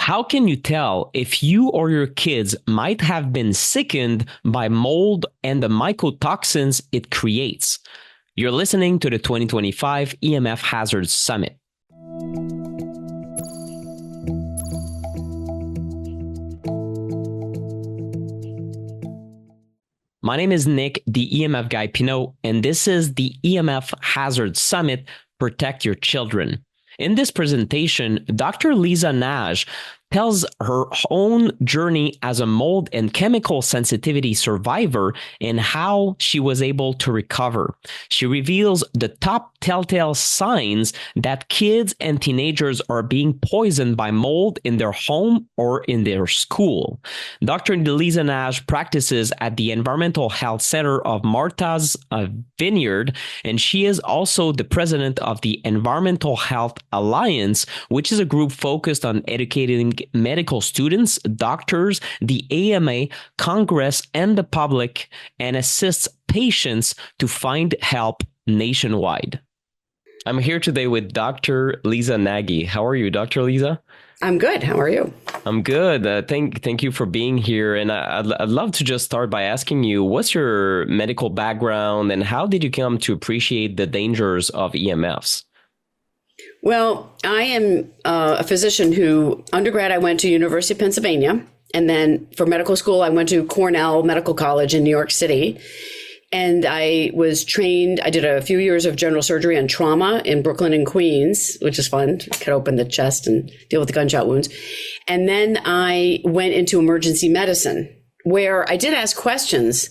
How can you tell if you or your kids might have been sickened by mold and the mycotoxins it creates? You're listening to the 2025 EMF Hazards Summit. My name is Nick, the EMF guy Pinot, and this is the EMF Hazards Summit, Protect Your Children. In this presentation, Dr. Lisa Nagy tells her own journey as a mold and chemical sensitivity survivor and how she was able to recover. She reveals the top telltale signs that kids and teenagers are being poisoned by mold in their home or in their school. Dr. Lisa Nagy practices at the Environmental Health Center of Martha's Vineyard, and she is also the president of the Environmental Health Alliance, which is a group focused on educating medical students, doctors, the AMA, Congress, and the public, and assists patients to find help nationwide. I'm here today with Dr. Lisa Nagy. How are you, Dr. Lisa? I'm good. How are you? I'm good. Thank you for being here. And I'd love to just start by asking you, what's your medical background and how did you come to appreciate the dangers of EMFs? Well, I am a physician who, undergrad, I went to University of Pennsylvania. And then for medical school, I went to Cornell Medical College in New York City. And I was trained, I did a few years of general surgery and trauma in Brooklyn and Queens, which is fun. Cut open the chest and deal with the gunshot wounds. And then I went into emergency medicine, where I did ask questions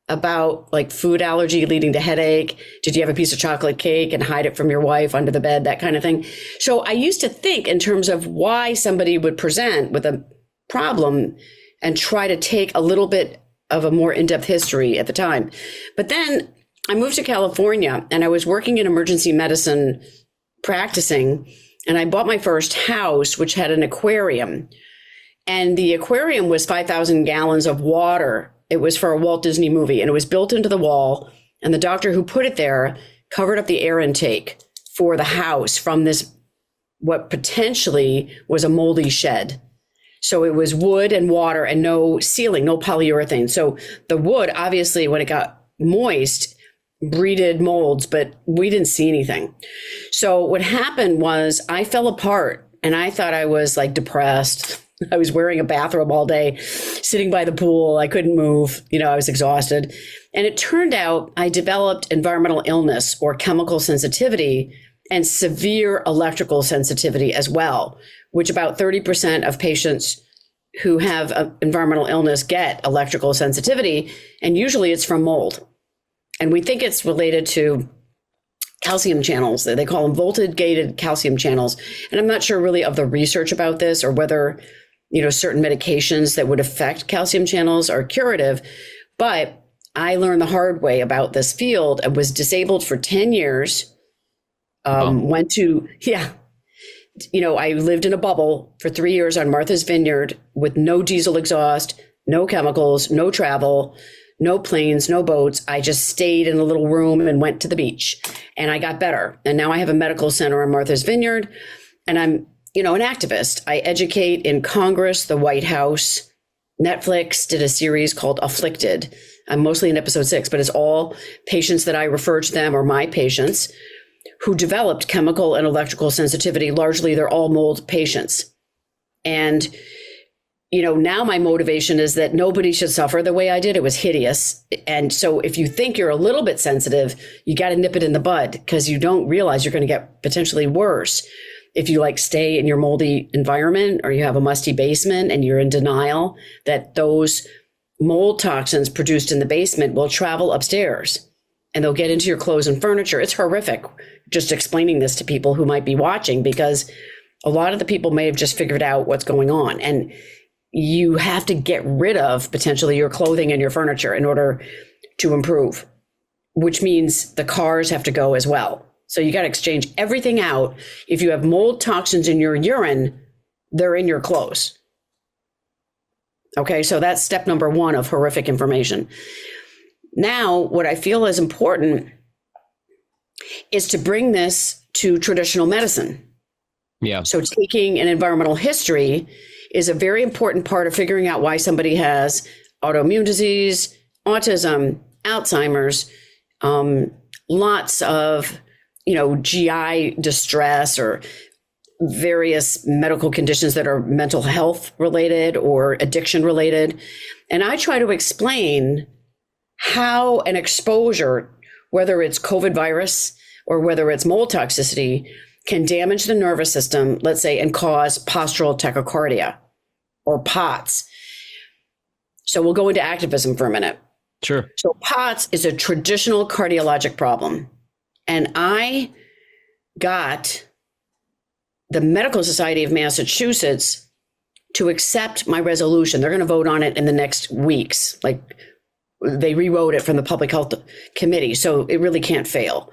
about like food allergy leading to headache. Did you have a piece of chocolate cake and hide it from your wife under the bed? That kind of thing. So I used to think in terms of why somebody would present with a problem and try to take a little bit of a more in-depth history at the time. But then I moved to California and I was working in emergency medicine practicing, and I bought my first house, which had an aquarium. And the aquarium was 5,000 gallons of water. It was for a Walt Disney movie, and it was built into the wall. And the doctor who put it there covered up the air intake for the house from this, what potentially was a moldy shed. So it was wood and water and no ceiling, no polyurethane. So the wood, obviously, when it got moist, breeded molds, but we didn't see anything. So what happened was I fell apart and I thought I was like depressed. I was wearing a bathrobe all day, sitting by the pool. I couldn't move. I was exhausted. And it turned out I developed environmental illness or chemical sensitivity and severe electrical sensitivity as well, which about 30% of patients who have environmental illness get electrical sensitivity. And usually it's from mold. And we think it's related to calcium channels. They call them voltage-gated calcium channels. And I'm not sure really of the research about this or whether certain medications that would affect calcium channels are curative. But I learned the hard way about this field. I was disabled for 10 years. I lived in a bubble for 3 years on Martha's Vineyard with no diesel exhaust, no chemicals, no travel, no planes, no boats. I just stayed in a little room and went to the beach, and I got better. And now I have a medical center on Martha's Vineyard, and I'm an activist. I educate in Congress, the White House. Netflix did a series called Afflicted. I'm mostly in episode 6, but it's all patients that I refer to them or my patients who developed chemical and electrical sensitivity. Largely, they're all mold patients. And, now my motivation is that nobody should suffer the way I did. It was hideous. And so if you think you're a little bit sensitive, you got to nip it in the bud because you don't realize you're going to get potentially worse. If you stay in your moldy environment or you have a musty basement and you're in denial that those mold toxins produced in the basement will travel upstairs and they'll get into your clothes and furniture. It's horrific just explaining this to people who might be watching, because a lot of the people may have just figured out what's going on. And you have to get rid of potentially your clothing and your furniture in order to improve, which means the cars have to go as well. So you got to exchange everything out. If you have mold toxins in your urine, they're in your clothes. Okay, so that's step number 1 of horrific information. Now, what I feel is important is to bring this to traditional medicine. Yeah. So taking an environmental history is a very important part of figuring out why somebody has autoimmune disease, autism, Alzheimer's, lots of, GI distress or various medical conditions that are mental health related or addiction related. And I try to explain how an exposure, whether it's COVID virus or whether it's mold toxicity, can damage the nervous system, let's say, and cause postural tachycardia or POTS. So we'll go into activism for a minute. Sure. So POTS is a traditional cardiologic problem. And I got the Medical Society of Massachusetts to accept my resolution. They're going to vote on it in the next weeks. Like, they rewrote it from the Public Health Committee, so it really can't fail.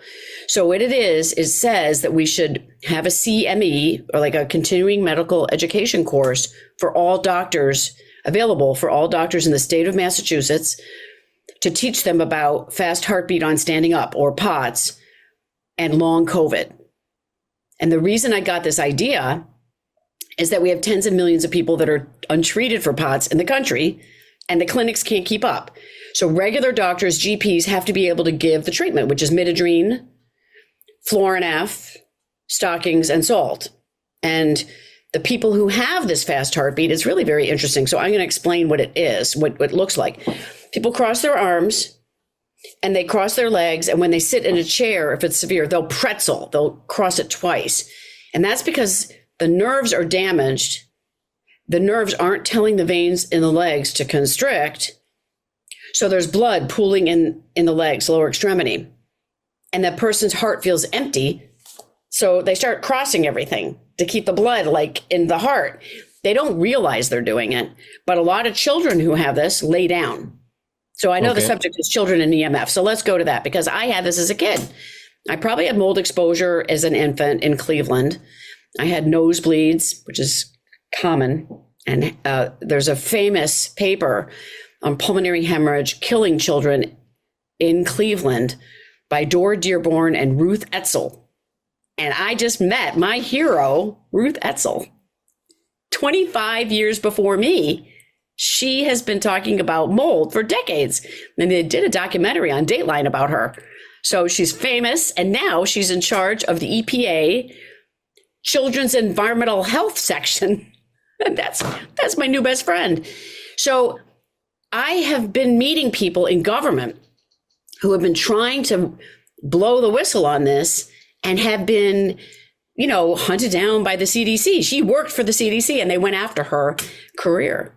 So what it is, it says that we should have a CME, or like a continuing medical education course for all doctors, available for all doctors in the state of Massachusetts, to teach them about fast heartbeat on standing up, or POTS, and long COVID. And the reason I got this idea is that we have tens of millions of people that are untreated for POTS in the country, and the clinics can't keep up. So regular doctors, GPs, have to be able to give the treatment, which is midodrine, Florinef, stockings, and salt. And the people who have this fast heartbeat, it's really very interesting. So I'm going to explain what it is, what it looks like. People cross their arms and they cross their legs. And when they sit in a chair, if it's severe, they'll pretzel, they'll cross it twice. And that's because the nerves are damaged. The nerves aren't telling the veins in the legs to constrict. So there's blood pooling in the legs, lower extremity. And that person's heart feels empty. So they start crossing everything to keep the blood like in the heart. They don't realize they're doing it. But a lot of children who have this lay down. So I know the subject is children and EMF. So let's go to that, because I had this as a kid. I probably had mold exposure as an infant in Cleveland. I had nosebleeds, which is common. And there's a famous paper on pulmonary hemorrhage killing children in Cleveland by Dora Dearborn and Ruth Etzel. And I just met my hero, Ruth Etzel, 25 years before me. She has been talking about mold for decades. And they did a documentary on Dateline about her. So she's famous, and now she's in charge of the EPA Children's Environmental Health Section. And that's my new best friend. So I have been meeting people in government who have been trying to blow the whistle on this and have been, hunted down by the CDC. She worked for the CDC and they went after her career.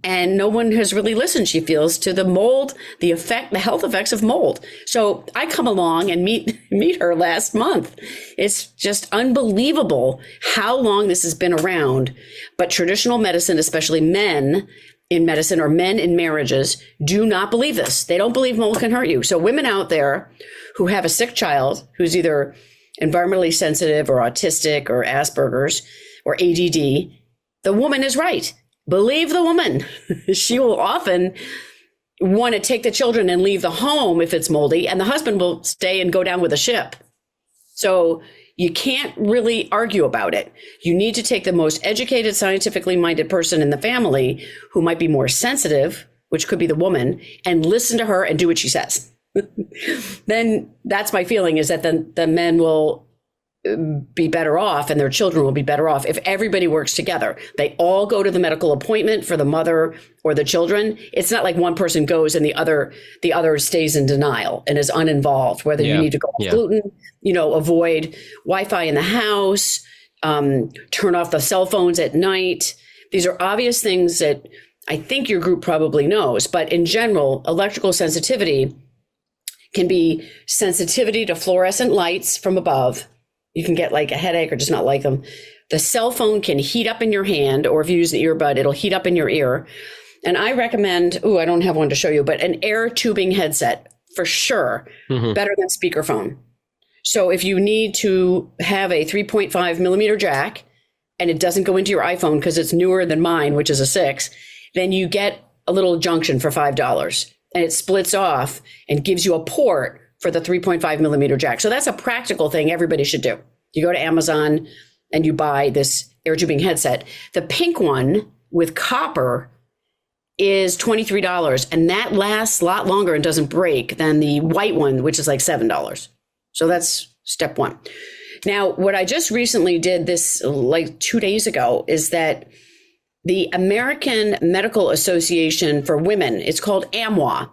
And no one has really listened, she feels, to the mold, the health effects of mold. So I come along and meet her last month. It's just unbelievable how long this has been around. But traditional medicine, especially men in medicine or men in marriages, do not believe this. They don't believe mold can hurt you. So women out there who have a sick child who's either environmentally sensitive or autistic or Asperger's or ADD, the woman is right. Believe the woman. She will often want to take the children and leave the home if it's moldy, and the husband will stay and go down with the ship. So you can't really argue about it. You need to take the most educated, scientifically minded person in the family who might be more sensitive, which could be the woman, and listen to her and do what she says. Then that's my feeling, is that the men will be better off and their children will be better off if everybody works together. They all go to the medical appointment for the mother or the children. It's not like one person goes and the other stays in denial and is uninvolved, whether you need to go off gluten, avoid Wi-Fi in the house, turn off the cell phones at night. These are obvious things that I think your group probably knows, but in general, electrical sensitivity can be sensitivity to fluorescent lights from above. You can get like a headache or just not like them. The cell phone can heat up in your hand, or if you use an earbud, it'll heat up in your ear. And I recommend, I don't have one to show you, but an air tubing headset for sure, better than speakerphone. So if you need to have a 3.5 millimeter jack and it doesn't go into your iPhone because it's newer than mine, which is a 6, then you get a little junction for $5 and it splits off and gives you a port for the 3.5 millimeter jack. So that's a practical thing everybody should do. You go to Amazon and you buy this air tubing headset. The pink one with copper is $23, and that lasts a lot longer and doesn't break than the white one, which is like $7. So that's step one. Now, what I just recently did this like 2 days ago is that the American Medical Association for Women, it's called AMWA,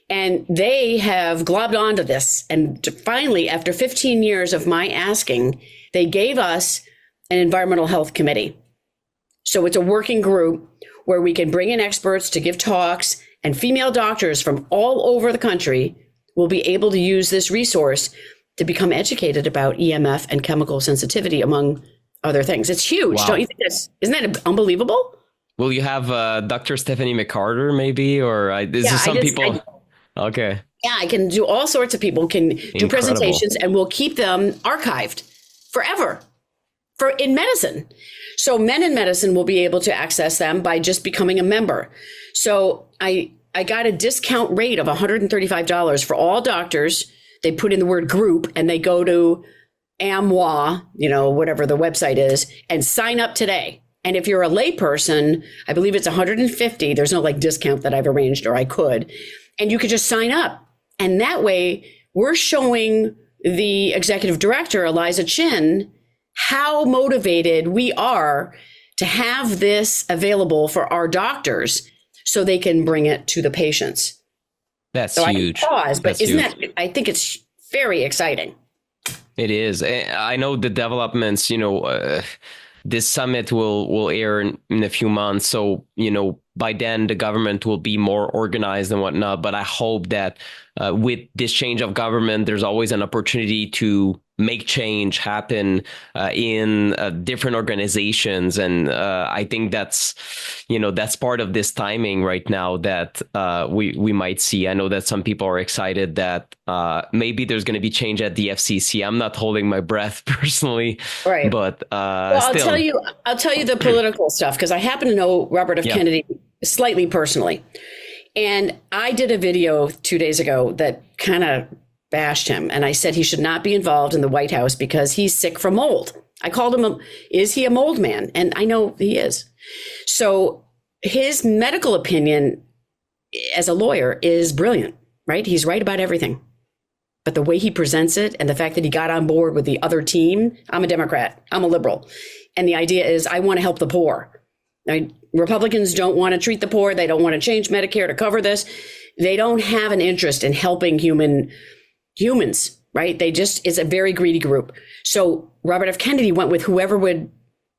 and they have globbed onto this. And finally, after 15 years of my asking, they gave us an environmental health committee. So it's a working group where we can bring in experts to give talks, and female doctors from all over the country will be able to use this resource to become educated about EMF and chemical sensitivity, among other things. It's huge. Wow. Don't you think isn't that unbelievable? Will you have Dr. Stephanie McCarter maybe, or is there some people? Okay. Yeah, I can do all sorts of people can do presentations, and we'll keep them archived forever in medicine. So men in medicine will be able to access them by just becoming a member. So I got a discount rate of $135 for all doctors. They put in the word group and they go to AMWA, whatever the website is, and sign up today. And if you're a layperson, I believe it's $150. There's no like discount that I've arranged, or I could. And you could just sign up. And that way we're showing the executive director, Eliza Chin, how motivated we are to have this available for our doctors so they can bring it to the patients. That's so huge. I think it's very exciting. It is. I know the developments, this summit will air in a few months. So, by then the government will be more organized and whatnot. But I hope that with this change of government, there's always an opportunity to make change happen in different organizations. And I think that's part of this timing right now that we might see. I know that some people are excited that maybe there's going to be change at the FCC. I'm not holding my breath personally, right? But I'll tell you the political stuff, because I happen to know Robert F. Kennedy slightly personally. And I did a video 2 days ago that kind of bashed him. And I said he should not be involved in the White House because he's sick from mold. I called him, is he a mold man? And I know he is. So his medical opinion as a lawyer is brilliant, right? He's right about everything. But the way he presents it and the fact that he got on board with the other team, I'm a Democrat, I'm a liberal. And the idea is I want to help the poor. Republicans don't want to treat the poor. They don't want to change Medicare to cover this. They don't have an interest in helping humans, right? It's a very greedy group. So Robert F. Kennedy went with whoever would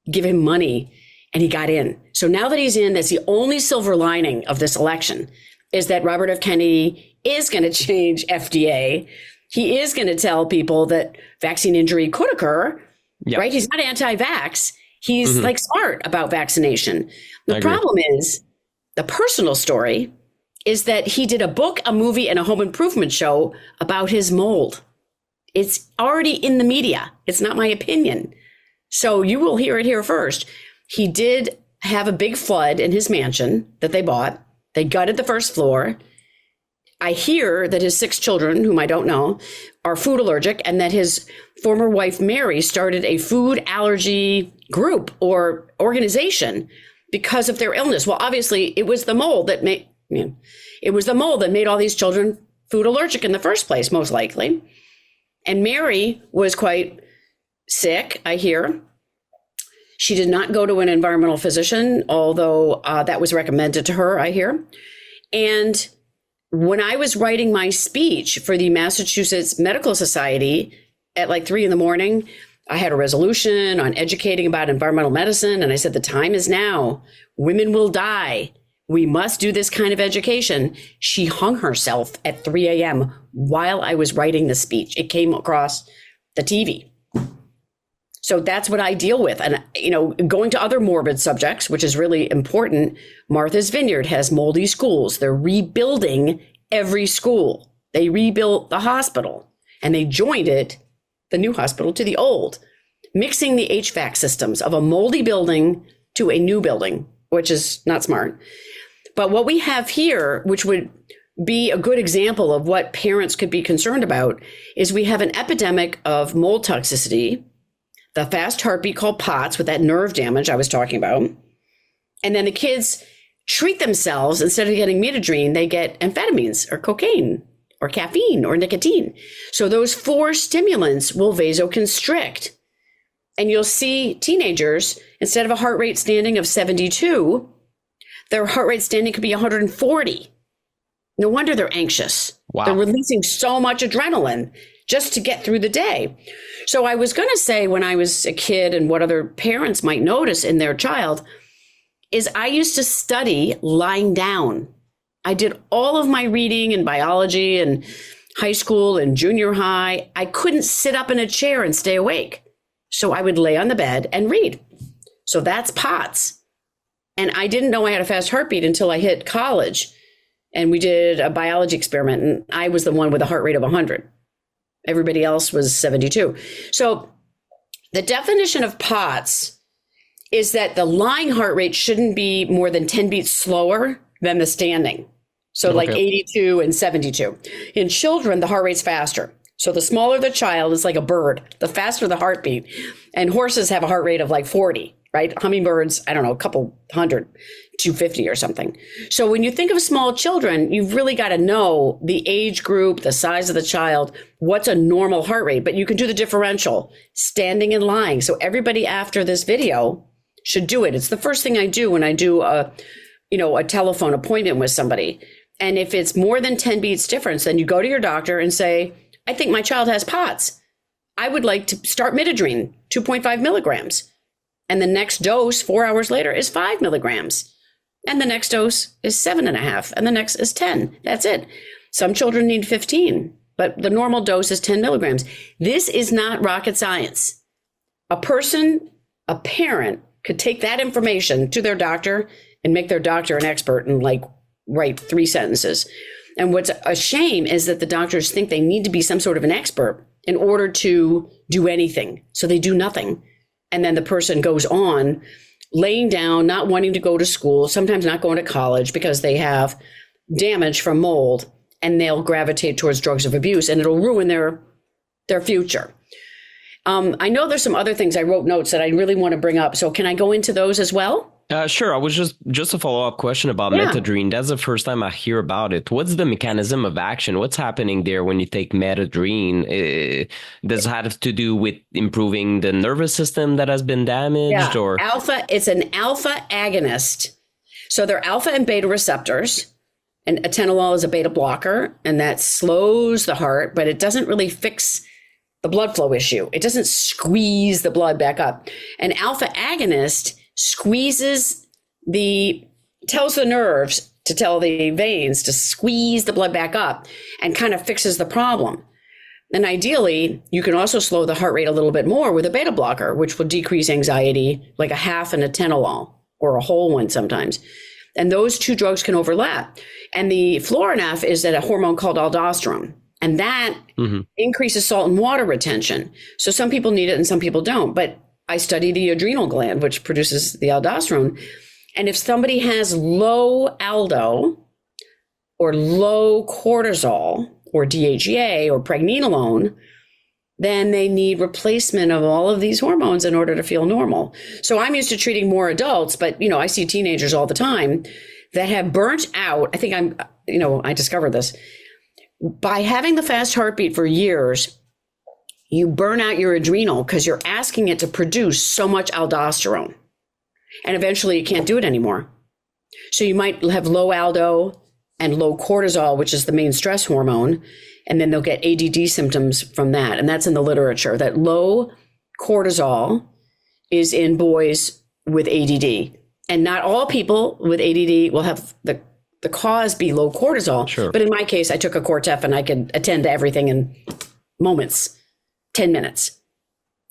give him money, and he got in. So now that he's in, that's the only silver lining of this election, is that Robert F. Kennedy is going to change FDA. He is going to tell people that vaccine injury could occur, right? He's not anti-vax. He's like smart about vaccination. The problem is the personal story is that he did a book, a movie, and a home improvement show about his mold. It's already in the media. It's not my opinion. So you will hear it here first. He did have a big flood in his mansion that they bought. They gutted the first floor. I hear that his 6 children, whom I don't know, are food allergic, and that his former wife, Mary, started a food allergy group or organization because of their illness. Well, obviously, it was the mold that made all these children food allergic in the first place, most likely. And Mary was quite sick, I hear. She did not go to an environmental physician, although that was recommended to her, I hear. And when I was writing my speech for the Massachusetts Medical Society at like 3 a.m, I had a resolution on educating about environmental medicine. And I said, the time is now. Women will die. We must do this kind of education. She hung herself at 3 a.m. while I was writing the speech. It came across the TV. So that's what I deal with. And, going to other morbid subjects, which is really important, Martha's Vineyard has moldy schools. They're rebuilding every school. They rebuilt the hospital and they joined the new hospital to the old, mixing the HVAC systems of a moldy building to a new building, which is not smart. But what we have here, which would be a good example of what parents could be concerned about, is we have an epidemic of mold toxicity the fast heartbeat called POTS with that nerve damage I was talking about. And then the kids treat themselves. Instead of getting metadrine, they get amphetamines or cocaine or caffeine or nicotine. So those 4 stimulants will vasoconstrict. And you'll see teenagers, instead of a heart rate standing of 72, their heart rate standing could be 140. No wonder they're anxious. Wow. They're releasing so much adrenaline just to get through the day. So I was going to say, when I was a kid, and what other parents might notice in their child, is I used to study lying down. I did all of my reading in biology and high school and junior high. I couldn't sit up in a chair and stay awake. So I would lay on the bed and read. So that's POTS. And I didn't know I had a fast heartbeat until I hit college. And we did a biology experiment, and I was the one with a heart rate of 100. Everybody else was 72. So the definition of POTS is that the lying heart rate shouldn't be more than 10 beats slower than the standing. So like 82 and 72. In children, the heart rate's faster. So the smaller the child is like a bird, the faster the heartbeat. And horses have a heart rate of like 40, right? Hummingbirds, I don't know, a couple hundred, 250 or something. So when you think of small children, you've really got to know the age group, the size of the child, what's a normal heart rate. But you can do the differential, standing and lying. So everybody after this video should do it. It's the first thing I do when I do a telephone appointment with somebody. And if it's more than 10 beats difference, then you go to your doctor and say, I think my child has POTS. I would like to start midodrine, 2.5 milligrams. And the next dose 4 hours later is 5 milligrams. And the next dose is 7.5. And the next is 10. That's it. Some children need 15, but the normal dose is 10 milligrams. This is not rocket science. A parent could take that information to their doctor and make their doctor an expert and write 3 sentences. And what's a shame is that the doctors think they need to be some sort of an expert in order to do anything. So they do nothing. And then the person goes on laying down, not wanting to go to school, sometimes not going to college because they have damage from mold, and they'll gravitate towards drugs of abuse, and it'll ruin their future. I know there's some other things I wrote notes that I really want to bring up. So can I go into those as well? Sure. I was just a follow-up question about metadrine. That's the first time I hear about it. What's the mechanism of action? What's happening there when you take metadrine? Does it have to do with improving the nervous system that has been damaged? Yeah. Or It's an alpha agonist. So they're alpha and beta receptors. And atenolol is a beta blocker, and that slows the heart, but it doesn't really fix the blood flow issue. It doesn't squeeze the blood back up. An alpha agonist tells the nerves to tell the veins to squeeze the blood back up and kind of fixes the problem. And ideally, you can also slow the heart rate a little bit more with a beta blocker, which will decrease anxiety, like a half an atenolol or a whole one sometimes. And those 2 drugs can overlap. And the Florinef is a hormone called aldosterone. And that increases salt and water retention. So some people need it and some people don't. But I study the adrenal gland, which produces the aldosterone. And if somebody has low aldo or low cortisol or DHEA or pregnenolone, then they need replacement of all of these hormones in order to feel normal. So I'm used to treating more adults, but I see teenagers all the time that have burnt out. I think I discovered this. By having the fast heartbeat for years, you burn out your adrenal because you're asking it to produce so much aldosterone. And eventually you can't do it anymore. So you might have low aldo and low cortisol, which is the main stress hormone. And then they'll get ADD symptoms from that. And that's in the literature, that low cortisol is in boys with ADD. And not all people with ADD will have the cause be low cortisol. Sure. But in my case, I took a Cortef and I could attend to everything in moments, 10 minutes.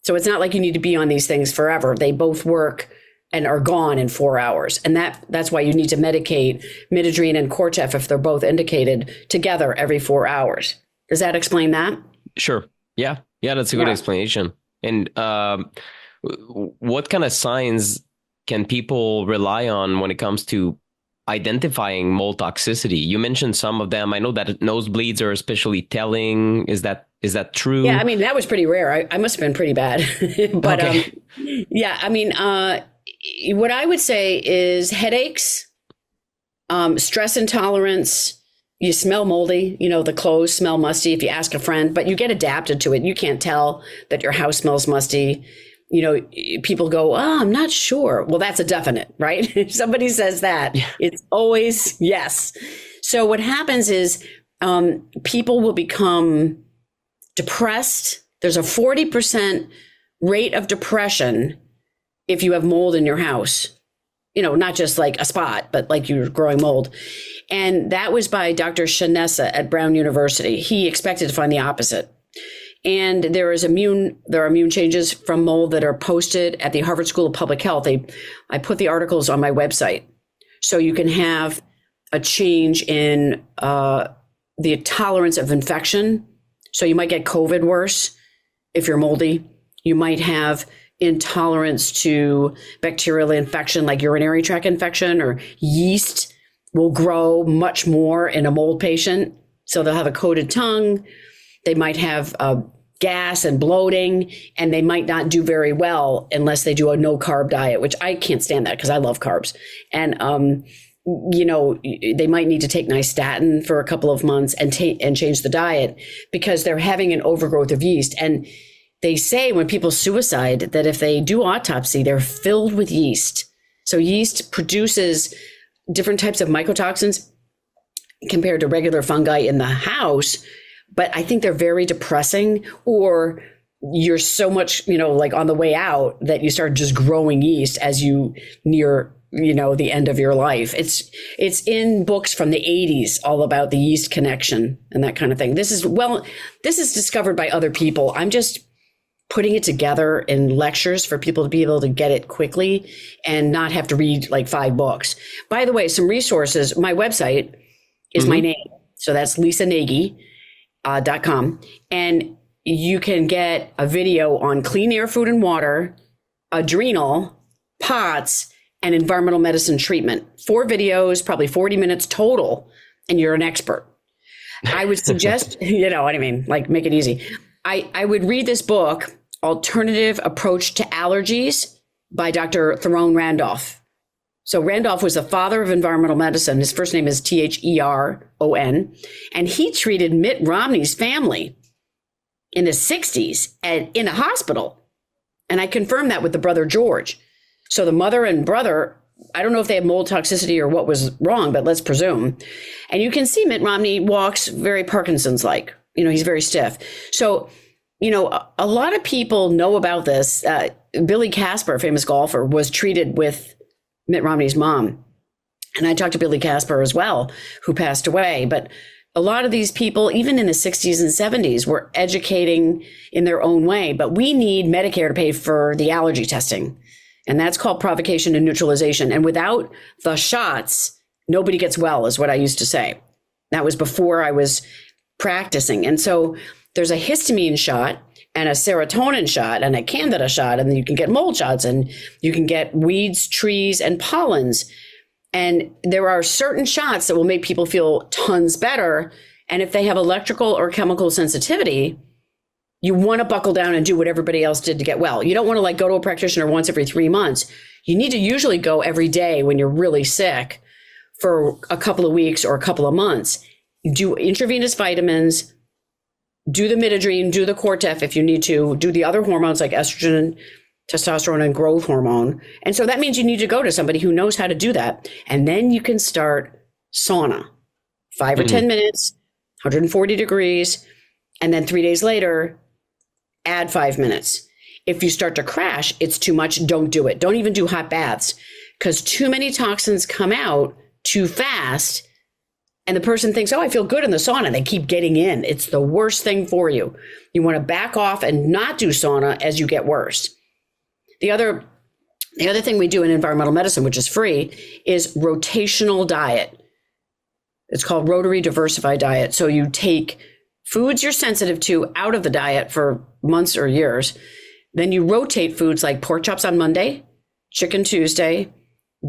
So it's not like you need to be on these things forever. They both work and are gone in 4 hours. And that's why you need to medicate midodrine and Cortef if they're both indicated together every 4 hours. Does that explain that? Sure. Yeah, that's a good explanation. And what kind of signs can people rely on when it comes to identifying mold toxicity? You mentioned some of them. I know that nosebleeds are especially telling. Is that Is that true? Yeah, I mean, that was pretty rare. I must have been pretty bad. But Okay. yeah, I mean, what I would say is headaches, stress intolerance. You smell moldy, the clothes smell musty if you ask a friend, but you get adapted to it. You can't tell that your house smells musty. People go, oh, I'm not sure. Well, that's a definite, right? If somebody says that, it's always yes. So what happens is people will become depressed. There's a 40% rate of depression if you have mold in your house. Not just like a spot, but like you're growing mold. And that was by Dr. Shanessa at Brown University. He expected to find the opposite. And there are immune changes from mold that are posted at the Harvard School of Public Health. I put the articles on my website. So you can have a change in the tolerance of infection. So you might get COVID worse if you're moldy. You might have intolerance to bacterial infection like urinary tract infection, or yeast will grow much more in a mold patient. So they'll have a coated tongue. They might have gas and bloating, and they might not do very well unless they do a no carb diet, which I can't stand that because I love carbs. And, they might need to take nystatin for a couple of months and change the diet because they're having an overgrowth of yeast. And they say when people suicide that if they do autopsy, they're filled with yeast. So yeast produces different types of mycotoxins compared to regular fungi in the house. But I think they're very depressing, or you're so much, like on the way out that you start just growing yeast as you near, the end of your life. It's in books from the 80s, all about the yeast connection and that kind of thing. This is discovered by other people. I'm just putting it together in lectures for people to be able to get it quickly and not have to read like 5 books. By the way, some resources, my website is my name. So that's lisanagi.com. And you can get a video on clean air, food and water, adrenal, POTS, and environmental medicine treatment. 4 videos, probably 40 minutes total, and you're an expert. I would suggest, what I mean, like make it easy. I would read this book, Alternative Approach to Allergies by Dr. Theron Randolph. So Randolph was the father of environmental medicine. His first name is Theron, and he treated Mitt Romney's family in the 60s in a hospital. And I confirmed that with the brother George. So the mother and brother, I don't know if they had mold toxicity or what was wrong, but let's presume. And you can see Mitt Romney walks very Parkinson's-like. He's very stiff. So, a lot of people know about this. Billy Casper, a famous golfer, was treated with Mitt Romney's mom. And I talked to Billy Casper as well, who passed away. But a lot of these people, even in the 60s and 70s, were educating in their own way. But we need Medicare to pay for the allergy testing. And that's called provocation and neutralization. And without the shots, nobody gets well, is what I used to say. That was before I was practicing. And so there's a histamine shot and a serotonin shot and a candida shot, and then you can get mold shots, and you can get weeds, trees, and pollens. And there are certain shots that will make people feel tons better. And if they have electrical or chemical sensitivity, you want to buckle down and do what everybody else did to get well. You don't want to go to a practitioner once every 3 months. You need to usually go every day when you're really sick for a couple of weeks or a couple of months. Do intravenous vitamins, do the midodrine, do the Cortef if you need to, do the other hormones like estrogen, testosterone, and growth hormone. And so that means you need to go to somebody who knows how to do that. And then you can start sauna, 5 or 10 minutes, 140 degrees. And then 3 days later, add 5 minutes. If you start to crash, it's too much, don't do it. Don't even do hot baths, because too many toxins come out too fast. And the person thinks, oh, I feel good in the sauna. They keep getting in. It's the worst thing for you. You want to back off and not do sauna as you get worse. The other thing we do in environmental medicine, which is free, is rotational diet. It's called rotary diversified diet. So you take foods you're sensitive to out of the diet for months or years. Then you rotate foods like pork chops on Monday, chicken Tuesday,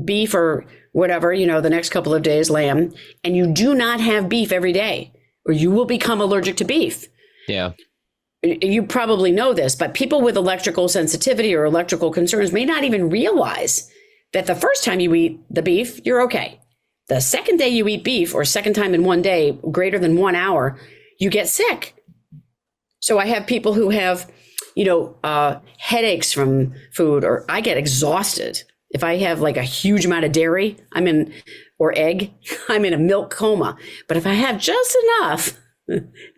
beef or whatever, the next couple of days, lamb. And you do not have beef every day, or you will become allergic to beef. Yeah. you probably know this, but people with electrical sensitivity or electrical concerns may not even realize that the first time you eat the beef, you're okay. The second day you eat beef, or second time in one day, greater than 1 hour, you get sick. So I have people who have, headaches from food, or I get exhausted. If I have like a huge amount of dairy, or egg, I'm in a milk coma. But if I have just enough,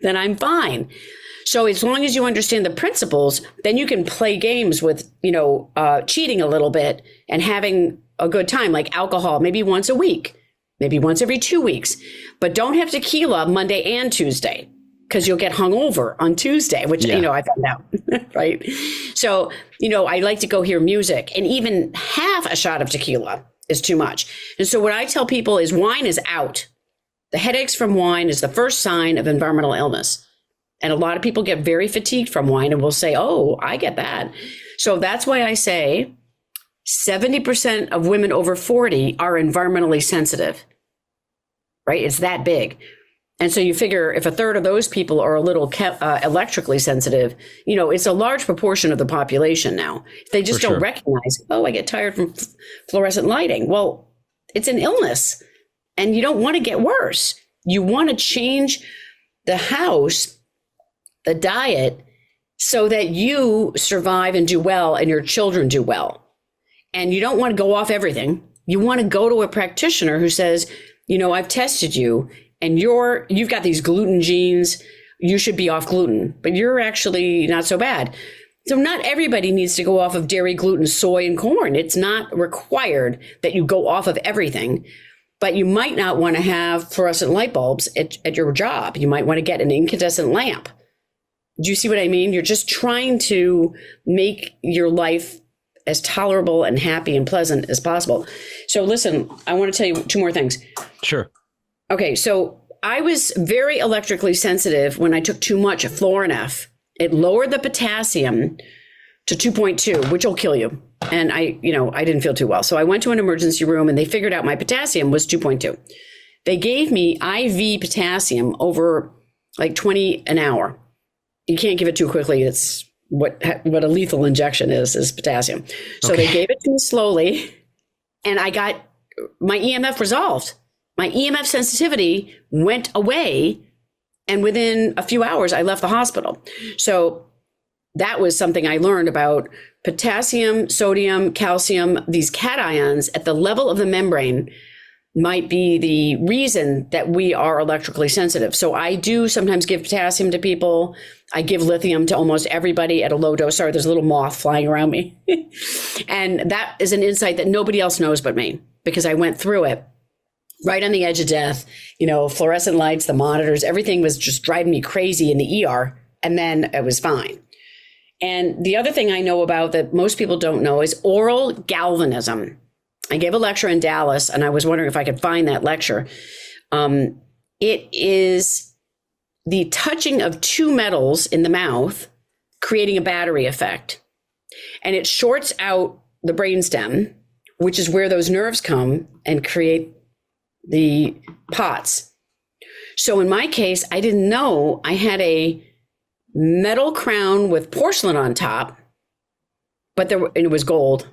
then I'm fine. So as long as you understand the principles, then you can play games with, cheating a little bit and having a good time, like alcohol, maybe once a week, maybe once every 2 weeks. But don't have tequila Monday and Tuesday, because you'll get hungover on Tuesday, which, I found out, right? So, I like to go hear music, and even half a shot of tequila is too much. And so what I tell people is wine is out. The headaches from wine is the first sign of environmental illness. And a lot of people get very fatigued from wine and will say, oh, I get that. So that's why I say 70% of women over 40 are environmentally sensitive, right? It's that big. And so you figure if a third of those people are a little electrically sensitive, it's a large proportion of the population now. They just don't recognize, I get tired from fluorescent lighting. Well, it's an illness, and you don't want to get worse. You want to change the house, the diet, so that you survive and do well and your children do well. And you don't want to go off everything. You want to go to a practitioner who says, I've tested you and you've got these gluten genes. You should be off gluten, but you're actually not so bad. So not everybody needs to go off of dairy, gluten, soy, and corn. It's not required that you go off of everything, but you might not want to have fluorescent light bulbs at your job. You might want to get an incandescent lamp. Do you see what I mean? You're just trying to make your life as tolerable and happy and pleasant as possible. So listen, I want to tell you 2 more things. Sure. Okay, so I was very electrically sensitive when I took too much Florinef. It lowered the potassium to 2.2, which will kill you. And I didn't feel too well. So I went to an emergency room and they figured out my potassium was 2.2. They gave me IV potassium over like 20 an hour. You can't give it too quickly. It's what a lethal injection is potassium. So They gave it to me slowly, and I got my EMF resolved. My EMF sensitivity went away, and within a few hours, I left the hospital. So that was something I learned about potassium, sodium, calcium. These cations at the level of the membrane might be the reason that we are electrically sensitive. So I do sometimes give potassium to people. I give lithium to almost everybody at a low dose. Sorry, there's a little moth flying around me. And that is an insight that nobody else knows but me, because I went through it right on the edge of death. Fluorescent lights, the monitors, everything was just driving me crazy in the ER. And then it was fine. And the other thing I know about that most people don't know is oral galvanism. I gave a lecture in Dallas, and I was wondering if I could find that lecture. It is the touching of 2 metals in the mouth, creating a battery effect. And it shorts out the brainstem, which is where those nerves come and create the POTS. So in my case, I didn't know I had a metal crown with porcelain on top, but it was gold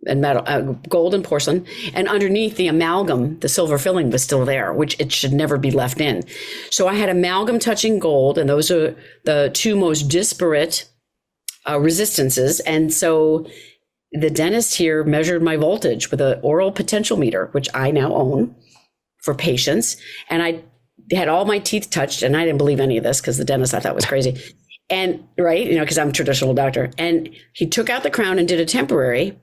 and metal, gold and porcelain. And underneath the amalgam, the silver filling was still there, which it should never be left in. So I had amalgam touching gold, and those are the 2 most disparate resistances. And so the dentist here measured my voltage with an oral potentiometer, which I now own for patients. And I had all my teeth touched, and I didn't believe any of this because the dentist thought that was crazy. And because I'm a traditional doctor. And he took out the crown and did a temporary,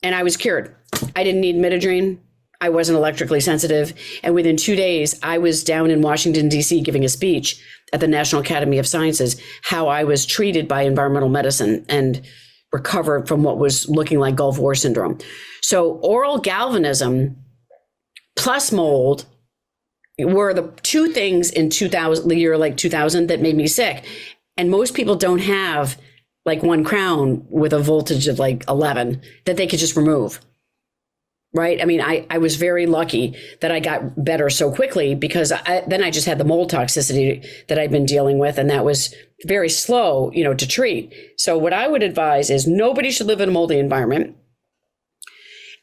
and I was cured. I didn't need Midodrine. I wasn't electrically sensitive. And within 2 days, I was down in Washington, D.C. giving a speech at the National Academy of Sciences, how I was treated by environmental medicine and recovered from what was looking like Gulf War syndrome. So oral galvanism plus mold were the 2 things in the year like 2000 that made me sick. And most people don't have like 1 crown with a voltage of like 11 that they could just remove. right? I mean, I was very lucky that I got better so quickly because then I just had the mold toxicity that I've been dealing with. And that was very slow, to treat. So what I would advise is nobody should live in a moldy environment.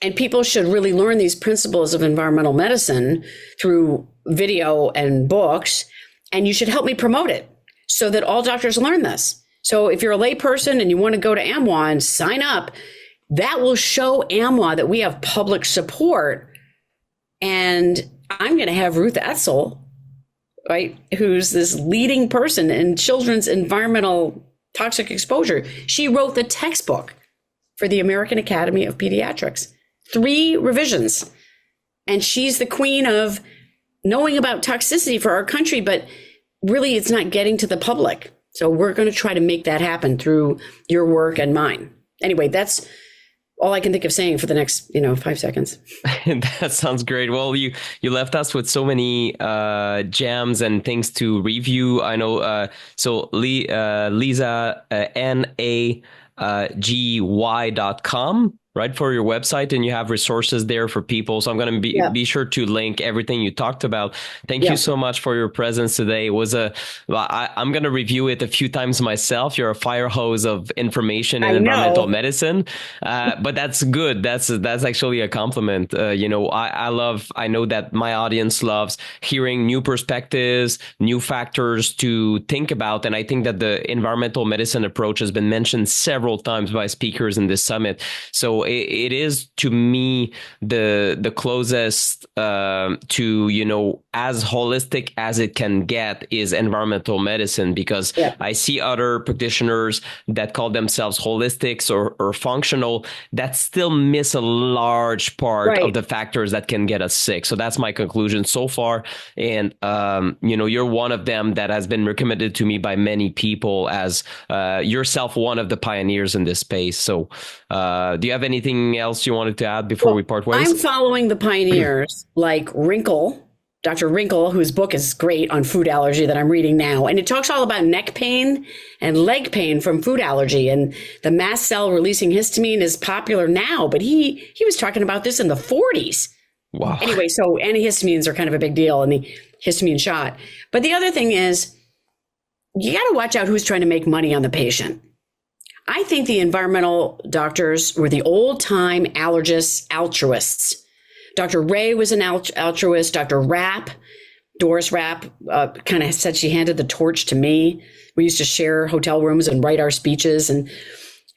And people should really learn these principles of environmental medicine through video and books. And you should help me promote it so that all doctors learn this. So if you're a layperson and you want to go to AMWA and sign up, that will show AMWA that we have public support. And I'm going to have Ruth Etzel, right, who's this leading person in children's environmental toxic exposure. She wrote the textbook for the American Academy of Pediatrics, 3 revisions. And she's the queen of knowing about toxicity for our country, but really it's not getting to the public. So we're going to try to make that happen through your work and mine. Anyway, that's all I can think of saying for the next, 5 seconds. That sounds great. Well, you left us with so many gems and things to review. I know. So Lisa, nagy.com. Right, for your website, and you have resources there for people. So I'm going to be sure to link everything you talked about. Thank you so much for your presence today. It was I'm going to review it a few times myself. You're a fire hose of information in environmental medicine, but that's good. That's actually a compliment. I know that my audience loves hearing new perspectives, new factors to think about. And I think that the environmental medicine approach has been mentioned several times by speakers in this summit. So it is, to me, the closest to, as holistic as it can get is environmental medicine, because I see other practitioners that call themselves holistics or functional that still miss a large part of the factors that can get us sick. So that's my conclusion so far. And, you're one of them that has been recommended to me by many people as yourself, one of the pioneers in this space. So do you have anything else you wanted to add before we part ways? I'm following the pioneers like Dr. Wrinkle, whose book is great on food allergy that I'm reading now. And it talks all about neck pain and leg pain from food allergy. And the mast cell releasing histamine is popular now, but he was talking about this in the 40s. Wow. Anyway, so antihistamines are kind of a big deal, and the histamine shot. But the other thing is, you got to watch out who's trying to make money on the patient. I think the environmental doctors were the old-time allergists, altruists. Dr. Ray was an altruist. Dr. Rapp, Doris Rapp, kind of said she handed the torch to me. We used to share hotel rooms and write our speeches. And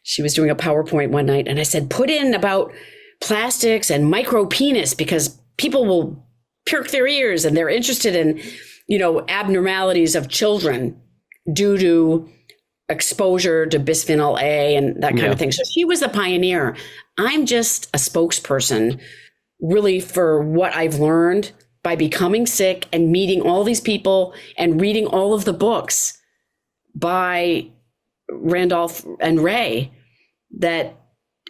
she was doing a PowerPoint one night. And I said, put in about plastics and micro penis, because people will perk their ears and they're interested in, abnormalities of children due to exposure to bisphenol A and that kind of thing. So she was the pioneer. I'm just a spokesperson really for what I've learned by becoming sick and meeting all these people and reading all of the books by Randolph and Ray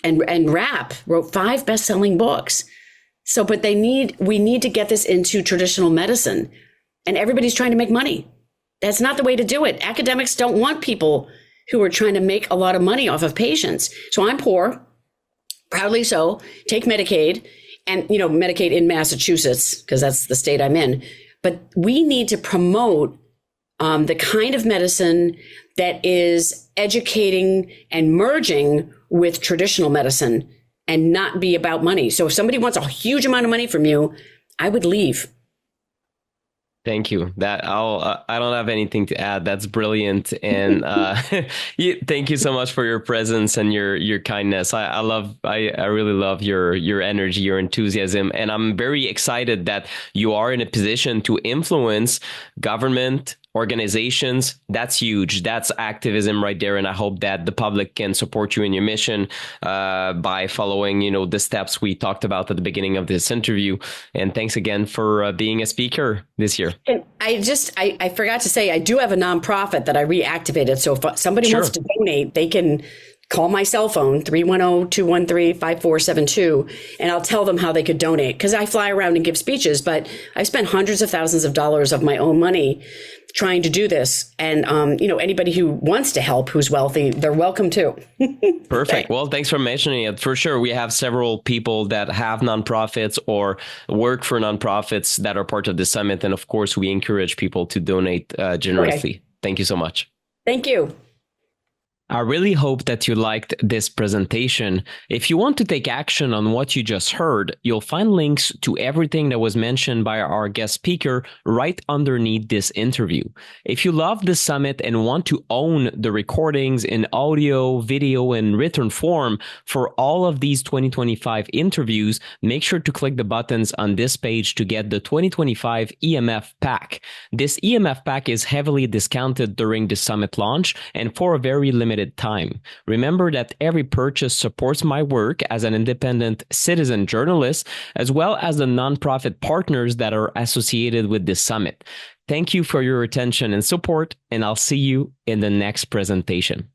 and Rapp wrote 5 best-selling books. So, but we need to get this into traditional medicine, and everybody's trying to make money. That's not the way to do it. Academics don't want people who are trying to make a lot of money off of patients. So I'm poor, proudly so, take Medicaid, and, Medicaid in Massachusetts, because that's the state I'm in. But we need to promote the kind of medicine that is educating and merging with traditional medicine and not be about money. So if somebody wants a huge amount of money from you, I would leave. Thank you. I don't have anything to add. That's brilliant. And thank you so much for your presence and your kindness. I really love your energy, your enthusiasm. And I'm very excited that you are in a position to influence government, organizations. That's huge. That's activism right there. And I hope that the public can support you in your mission by following, the steps we talked about at the beginning of this interview. And thanks again for being a speaker this year. And I forgot to say, I do have a nonprofit that I reactivated. So if somebody wants to donate, they can call my cell phone, 310-213-5472, and I'll tell them how they could donate. Because I fly around and give speeches, but I've spent hundreds of thousands of dollars of my own money trying to do this. And, anybody who wants to help, who's wealthy, they're welcome too. Perfect. Well, thanks for mentioning it. For sure, we have several people that have nonprofits or work for nonprofits that are part of the summit. And of course, we encourage people to donate generously. Okay. Thank you so much. Thank you. I really hope that you liked this presentation. If you want to take action on what you just heard, you'll find links to everything that was mentioned by our guest speaker right underneath this interview. If you love the summit and want to own the recordings in audio, video, and written form for all of these 2025 interviews, make sure to click the buttons on this page to get the 2025 EMF Pack. This EMF Pack is heavily discounted during the summit launch and for a very limited time. Remember that every purchase supports my work as an independent citizen journalist, as well as the nonprofit partners that are associated with this summit. Thank you for your attention and support, and I'll see you in the next presentation.